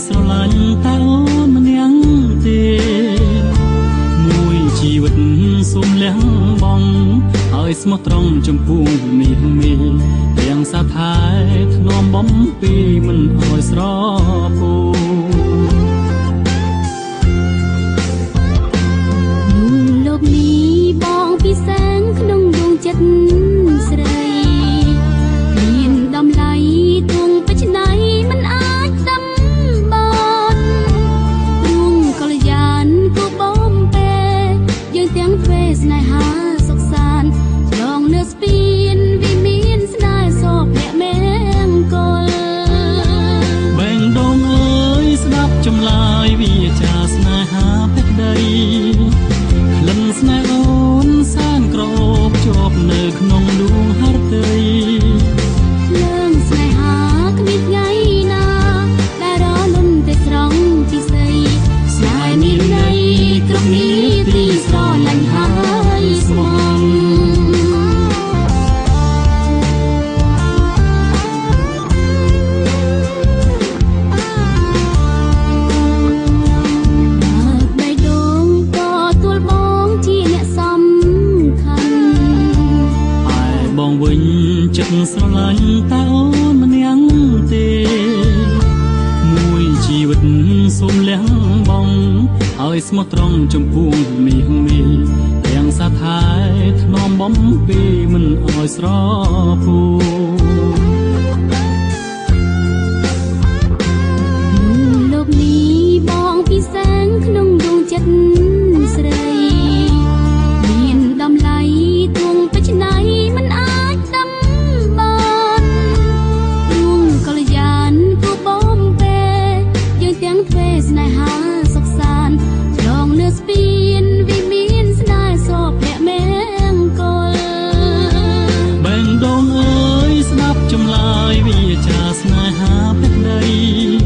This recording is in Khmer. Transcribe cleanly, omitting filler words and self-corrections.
ស្រឡាញ់តែអូនមិនយ៉ាងទេមួយជីវិតសូមលះបង់ឲ្យស្មោះត្រង់ចំពោះមាសមេទាំងសាថែធ្នមបំពីមិនឲ្យស្រពោលោកនេះបងពិសេសក្នុងដួងចិត្តស្រីមានតម្លៃទងបច្ច័យមិនអាចដាំបានរួងកល្យានគូបំពេយើងទាំងទ្វេស្នេហាសុខសាន្តឆ្លងលើស្ពានវិមានស្នេហ៍សពអ្នកមេង្គលបែងដងអើយស្ដាប់ចម្លើយវាចាស្នេហាពេកដីក្លិនស្នេហ៍អូនសានក្រអូបជាប់នៅក្នុងដួងហឫទ័យលើងស្នេហាគ្មានថ្ងៃណាដែលរលន់តែស្រង់ពិសីស្នេហ៍មានន័យគ្រប់នេះទីស្រឡាញ់ហើយស្មោះវិញចិត្តស្រឡាញ់តែអូនមិនយ៉ាងទេមួយជីវិតសូមលះបង់ឲ្យស្មោះត្រង់ចំពោះមាសមេទាំងសាថែធ្នមបំពីមិនឲ្យស្រពោលោកនេះបងពិសេសក្នុងដួងចិត្តស្រីមានតម្លៃទងបច្ច័យមិនអាចដាំបានរួងកល្យានគូបំពេយើងទាំងទ្វេស្នេហាសុខសាន្តឆ្លងលើស្ពានវិមានស្នេហ៍សពអ្នកមេង្គលបែងដងអើយស្ដាប់ចម្លើយវាចាស្នេហាពេកដី